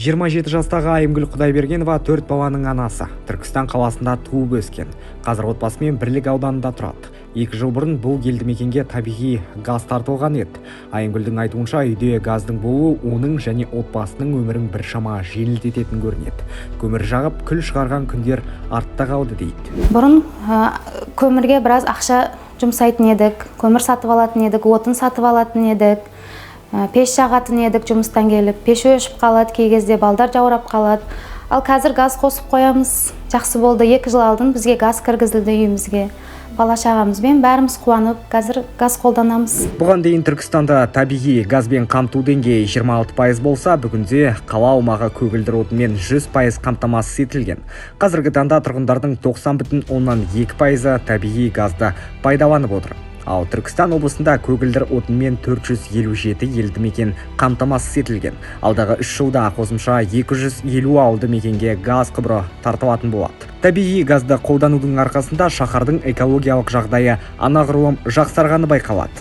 27 жастағы Айымгүл Құдайбергенова 4 баланың анасы. Түркістан қаласында туып өскен. Қазір отбасымен Бірлік ауданында тұрады. 2 жыл бұрын бұл елді мекенге табиғи газ тартылған еді. Айымгүлдің айтуынша, үйде газдың болуы оның және отбасының өмірін біршама жеңілдететін көрінеді. Көмір жағып, күл шығарған күндер артта қалды дейді. Бұрын көмірге біраз ақша жұмсайтын едік, көмір сатып алатын едік, отын сатып алатын едік. Пеш жағатын едік жұмыстан келіп, пеш өшіп қалады, кей кезде балдар жаурап қалады. Ал қазір газ қосып қоямыз. Жақсы болды, 2 жыл алдын бізге газ кіргізілді үйімізге. Бала шағамызбен бәріміз қуанып, қазір газ қолданамыз. Бұған дейін Түркістанда табиғи газбен қамту деңгейі 26% болса, бүгінде қала аумағы көгілдір отынмен 100% қамтамасыз етілген. Қазіргі таңда тұрғындардың 90,2% табиғи газды пайдаланып отыр. Ал Түркістан облысында көгілдір отынмен 457 елді мекен қамтамасыз етілген. Алдағы 3 жылда қосымша 250 ауылды мекенге газ құбыры тартылатын болады. Табиғи газды қолданудың арқасында шаһардың экологиялық жағдайы анағұрлым жақсарғаны байқалады.